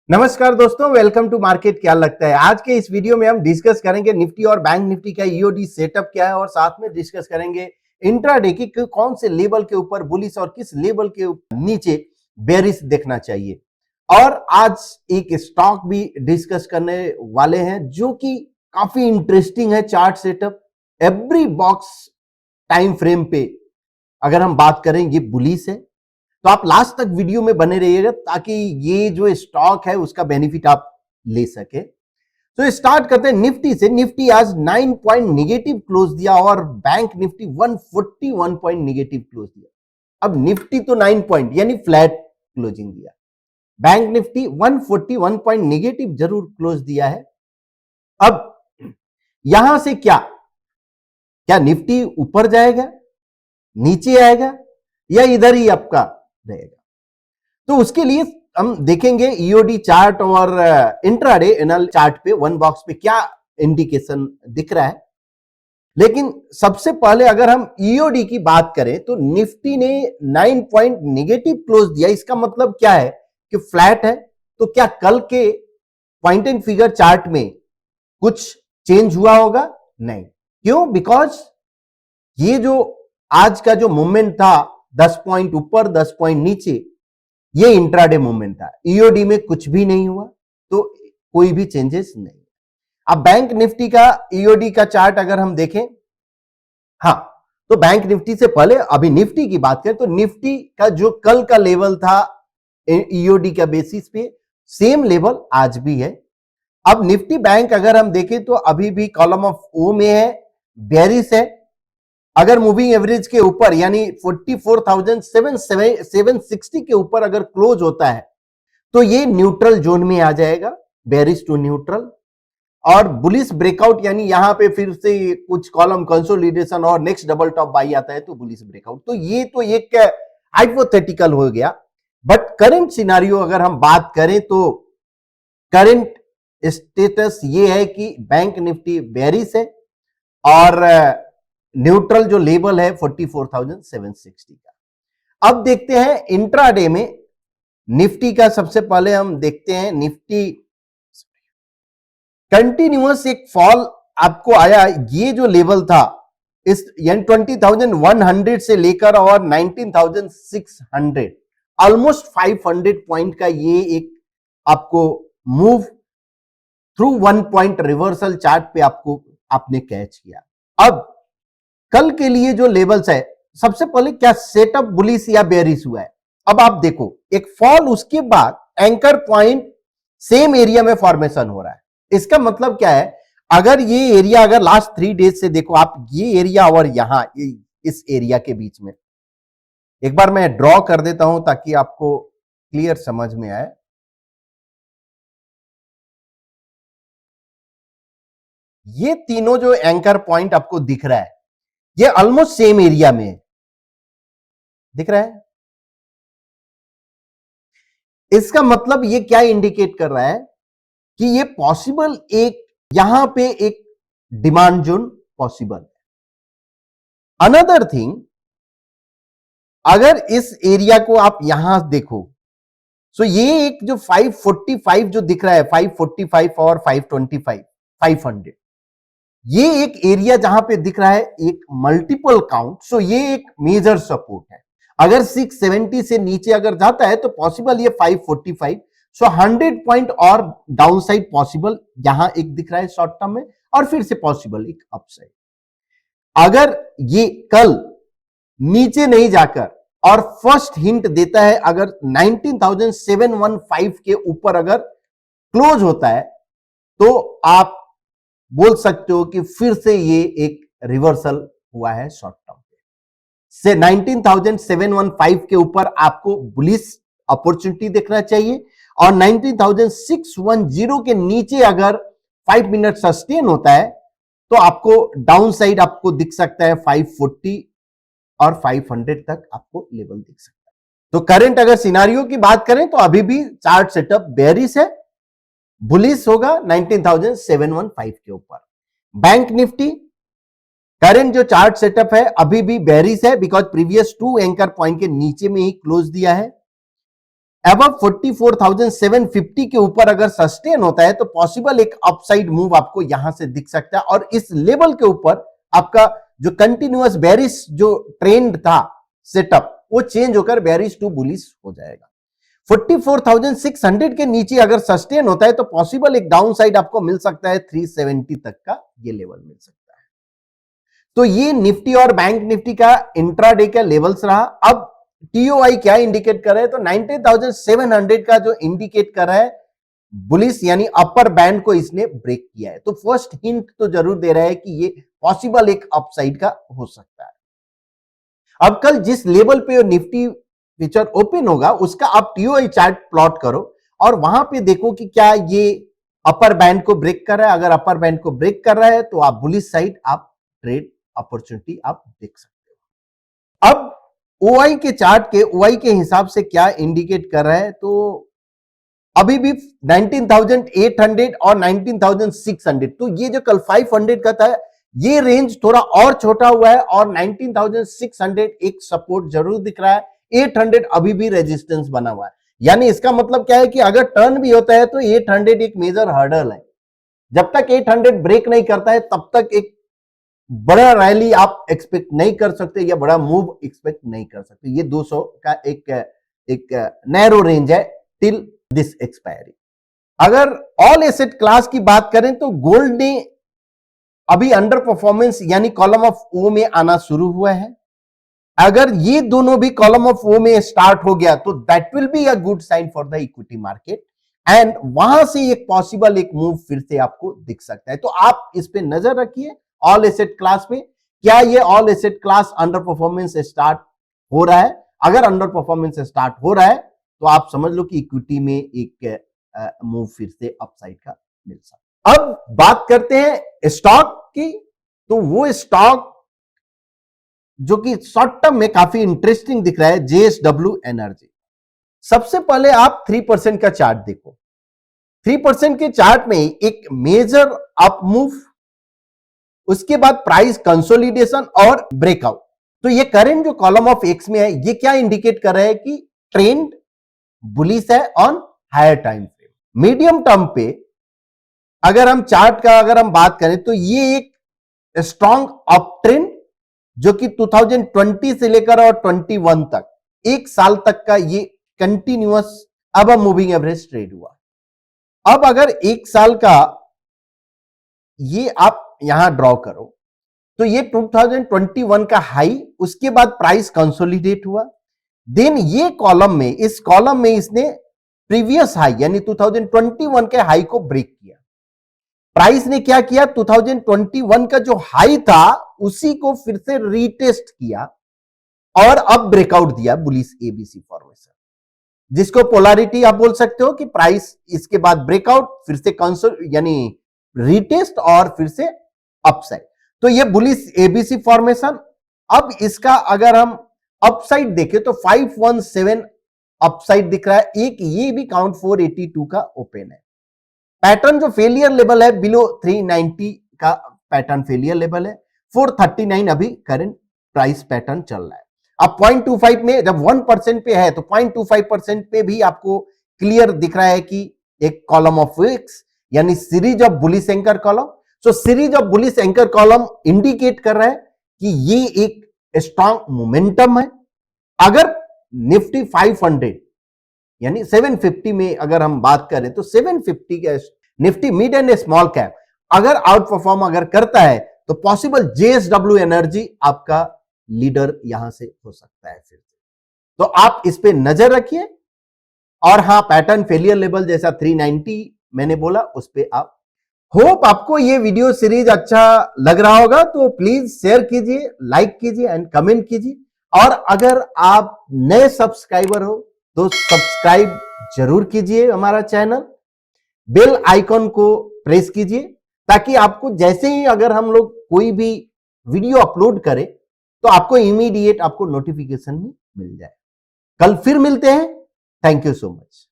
नमस्कार दोस्तों, welcome to market. क्या लगता है आज के इस वीडियो में हम डिस्कस करेंगे निफ्टी और बैंक निफ्टी का ईओडी सेटअप क्या है और साथ में डिस्कस करेंगे इंट्राडे की कौन से लेवल के ऊपर बुलिश और किस लेवल के नीचे बेरिश देखना चाहिए। और आज एक स्टॉक भी डिस्कस करने वाले हैं जो कि काफी इंटरेस्टिंग है। Chart setup every box time frame पे अगर हम बात करें ये बुलिश है, तो आप लास्ट तक वीडियो में बने रहिएगा ताकि ये जो स्टॉक है उसका बेनिफिट आप ले सके। तो स्टार्ट करते हैं निफ्टी से। निफ्टी आज 9 पॉइंट निगेटिव क्लोज दिया और bank Nifty 141 point negative close दिया। अब निफ्टी तो 9 पॉइंट यानी फ्लैट क्लोजिंग दिया, बैंक निफ्टी 141 पॉइंट निगेटिव जरूर क्लोज दिया है। अब यहां से क्या निफ्टी ऊपर जाएगा, नीचे आएगा या इधर ही आपका रहेगा? तो उसके लिए हम देखेंगे ईओडी चार्ट और इंट्राडे एनल चार्ट पे वन बॉक्स पे क्या इंडिकेशन दिख रहा है। लेकिन सबसे पहले अगर हम ईओडी की बात करें तो निफ्टी ने 9 पॉइंट निगेटिव क्लोज दिया। इसका मतलब क्या है कि फ्लैट है। तो क्या कल के पॉइंट एंड फिगर चार्ट में कुछ चेंज हुआ होगा? नहीं। क्यों? बिकॉज ये जो आज का जो मूवमेंट था 10 पॉइंट ऊपर 10 पॉइंट नीचे, ये इंट्राडे मूवमेंट था। ईओडी में कुछ भी नहीं हुआ, तो कोई भी चेंजेस नहीं। अब बैंक निफ्टी का ईओडी का चार्ट अगर हम देखें, हाँ, तो बैंक निफ्टी से पहले अभी निफ्टी की बात करें तो निफ्टी का जो कल का लेवल था ईओडी का बेसिस पे, सेम लेवल आज भी है। अब निफ्टी बैंक अगर हम देखें तो अभी भी कॉलम ऑफ ओ में है, बेरिश है। अगर मूविंग एवरेज के ऊपर यानी 44,760 के ऊपर अगर क्लोज होता है तो ये न्यूट्रल जोन में आ जाएगा, बेरिश टू न्यूट्रल। और बुलिश ब्रेकआउट यानी यहां पे फिर से कुछ कॉलम कंसोलिडेशन और नेक्स्ट डबल टॉप बाई आता है तो बुलिश ब्रेकआउट। तो ये तो एक हाइपोथेटिकल हो गया। बट करंट सिनारियो अगर हम बात करें तो करंट स्टेटस ये है कि बैंक निफ्टी बेरिश है और न्यूट्रल जो लेवल है 44,760 का। अब देखते हैं इंट्राडे में निफ्टी का। सबसे पहले हम देखते हैं निफ्टी कंटिन्यूअस एक फॉल आपको आया। ये जो लेवल था इस यानी 20,100 से लेकर और 19,600 ऑलमोस्ट 500 पॉइंट का ये एक आपको move through 1 point reversal chart पे आपने कैच किया। अब कल के लिए जो लेवल्स है, सबसे पहले क्या सेटअप बुलिश या बेरिश हुआ है? अब आप देखो एक फॉल, उसके बाद एंकर पॉइंट सेम एरिया में फॉर्मेशन हो रहा है। इसका मतलब क्या है? अगर ये एरिया अगर लास्ट 3 डेज से देखो आप, ये एरिया और यहां इस एरिया के बीच में, एक बार मैं ड्रॉ कर देता हूं ताकि आपको क्लियर समझ में आए। ये तीनों जो एंकर पॉइंट आपको दिख रहा है ये ऑलमोस्ट सेम एरिया में है, दिख रहा है? इसका मतलब ये क्या इंडिकेट कर रहा है कि ये पॉसिबल एक यहां पे एक डिमांड जोन पॉसिबल है। अनदर थिंग, अगर इस एरिया को आप यहां देखो, सो ये एक जो 545 जो दिख रहा है, 545 और 525 500, ये एक एरिया जहां पे दिख रहा है एक मल्टीपल काउंट। सो ये एक मेजर सपोर्ट है। अगर 670 से नीचे अगर जाता है तो पॉसिबल ये 545। सो 100 पॉइंट और डाउन साइड पॉसिबल यहां एक दिख रहा है शॉर्ट टर्म में, और फिर से पॉसिबल एक अपसाइड। अगर ये कल नीचे नहीं जाकर और फर्स्ट हिंट देता है अगर 19,715 के ऊपर अगर क्लोज होता है तो आप बोल सकते हो कि फिर से ये एक रिवर्सल हुआ है शॉर्ट टर्म पे। से 19,715 के ऊपर आपको बुलिश अपॉर्चुनिटी देखना चाहिए और 19,610 के नीचे अगर 5 मिनट सस्टेन होता है तो आपको डाउन साइड आपको दिख सकता है 540 और 500 तक आपको लेवल दिख सकता है। तो करंट अगर सिनारियो की बात करें तो अभी भी चार्ट सेटअप बेरिश है, बुलिश होगा 19,715 के ऊपर। बैंक निफ्टी करंट जो चार्ट सेटअप है अभी भी बेरिश है बिकॉज प्रीवियस 2 एंकर पॉइंट के नीचे में ही क्लोज दिया है। अबव 44,750 के ऊपर अगर सस्टेन होता है तो पॉसिबल एक अपसाइड मूव आपको यहां से दिख सकता है, और इस लेवल के ऊपर आपका जो कंटिन्यूअस बेरिश जो ट्रेंड था सेटअप, वो चेंज होकर बेरिश टू बुलिश हो जाएगा। 44,600 के नीचे अगर सस्टेन होता है तो पॉसिबल एक डाउन साइड आपको मिल सकता है 370 तक का ये लेवल मिल सकता है। तो ये निफ्टी और बैंक निफ्टी का इंट्राडे का लेवल्स रहा। अब टीओआई क्या इंडिकेट कर रहा है, तो 19,700 का जो इंडिकेट कर रहा है बुलिश यानी अपर बैंड को इसने ब्रेक किया है। तो फर्स्ट हिंट तो जरूर दे रहा है कि ये पॉसिबल एक अपसाइड का हो सकता है। अब कल जिस लेवल पे निफ्टी फ्यूचर ओपन होगा उसका आप टीओआई चार्ट प्लॉट करो और वहां पे देखो कि क्या ये अपर बैंड को ब्रेक कर रहा है। अगर अपर बैंड को ब्रेक कर रहा है तो आप बुलिश साइड आप ट्रेड अपॉर्चुनिटी आप देख सकते हो। अब ओआई के चार्ट के ओआई के हिसाब से क्या इंडिकेट कर रहा है, तो अभी भी 19,800 और 19,600, तो ये जो कल 500 का था ये रेंज थोड़ा और छोटा हुआ है और 19,600 एक सपोर्ट जरूर दिख रहा है। 800 अभी भी रेजिस्टेंस बना हुआ है, यानी इसका मतलब क्या है कि अगर टर्न भी होता है तो 800 एक मेजर हर्डल है। जब तक 800 ब्रेक नहीं करता है तब तक एक बड़ा रैली आप एक्सपेक्ट नहीं कर सकते या बड़ा मूव एक्सपेक्ट नहीं कर सकते। ये 200 का एक नैरो रेंज है टिल दिस एक्सपायरी। अगर ऑल एसेट क्लास की बात करें तो गोल्ड ने अभी अंडर परफॉर्मेंस यानी कॉलम ऑफ ओ में आना शुरू हुआ है। अगर ये दोनों भी कॉलम ऑफ ओ में स्टार्ट हो गया तो that will be a good sign for the equity market, and वहां से एक पॉसिबल एक मूव फिर से आपको दिख सकता है। तो आप इस पे नजर रखिए ऑल एसेट क्लास पे, क्या ये all asset class under performance start हो रहा है। अगर अंडर परफॉर्मेंस स्टार्ट हो रहा है तो आप समझ लो कि इक्विटी में एक मूव फिर से अपसाइड का मिल सकता है। अब बात करते हैं स्टॉक की, तो वो स्टॉक जो कि शॉर्ट टर्म में काफी इंटरेस्टिंग दिख रहा है, जेएसडब्ल्यू एनर्जी। सबसे पहले आप 3% का चार्ट देखो। 3% के चार्ट में एक मेजर अप मूव, उसके बाद प्राइस कंसोलिडेशन और ब्रेकआउट। तो ये करंट जो कॉलम ऑफ एक्स में है ये क्या इंडिकेट कर रहा है कि ट्रेंड बुलिश है on higher time frame. Medium term पे अगर हम चार्ट का अगर हम बात करें तो ये एक स्ट्रॉन्ग अप ट्रेंड जो कि 2020 से लेकर और 21 तक एक साल तक का ये कंटिन्यूअस अब मूविंग एवरेज ट्रेड हुआ। अब अगर एक साल का ये आप यहां ड्रॉ करो तो ये 2021 का हाई, उसके बाद प्राइस कंसोलिडेट हुआ, देन ये कॉलम में इस कॉलम में इसने प्रीवियस हाई यानी 2021 के हाई को ब्रेक किया। प्राइस ने क्या किया, 2021 का जो हाई था उसी को फिर से रीटेस्ट किया और अब ब्रेकआउट दिया बुलिश एबीसी फॉर्मेशन, जिसको पोलैरिटी आप बोल सकते हो कि प्राइस इसके बाद ब्रेकआउट फिर से कंसोल यानी रीटेस्ट और फिर से अपसाइड। तो ये बुलिश एबीसी फॉर्मेशन। अब इसका अगर हम अपसाइड देखें तो 517 अपसाइड दिख रहा है। एक ये भी काउंट 482 का ओपन है। पैटर्न जो फेलियर लेवल है बिलो 390 का पैटर्न फेलियर लेवल है। 439 अभी करंट प्राइस पैटर्न चल रहा है। अब 0.25 में जब 1% पे है तो 0.25% पे भी आपको क्लियर दिख रहा है कि एक कॉलम ऑफ विक्स यानी series of bullish anchor column. So series of bullish anchor column indicate कर रहा है कि ये एक स्ट्रॉन्ग मोमेंटम है। अगर निफ्टी 500 यानी 750 में अगर हम बात करें तो 750 का Nifty mid and small cap अगर आउट परफॉर्म अगर करता है तो पॉसिबल जेएसडब्ल्यू एनर्जी आपका लीडर यहां से हो सकता है फिर से। तो आप इस पे नजर रखिए। और हां, पैटर्न फेलियर लेवल जैसा 390 मैंने बोला उस पे आप। होप आपको ये वीडियो सीरीज अच्छा लग रहा होगा, तो प्लीज शेयर कीजिए, लाइक कीजिए एंड कमेंट कीजिए। और अगर आप नए सब्सक्राइबर हो तो सब्सक्राइब जरूर कीजिए हमारा चैनल, बेल आइकॉन को प्रेस कीजिए ताकि आपको जैसे ही अगर हम लोग कोई भी वीडियो अपलोड करें तो आपको इमीडिएट आपको नोटिफिकेशन भी मिल जाए। कल फिर मिलते हैं। Thank you so much.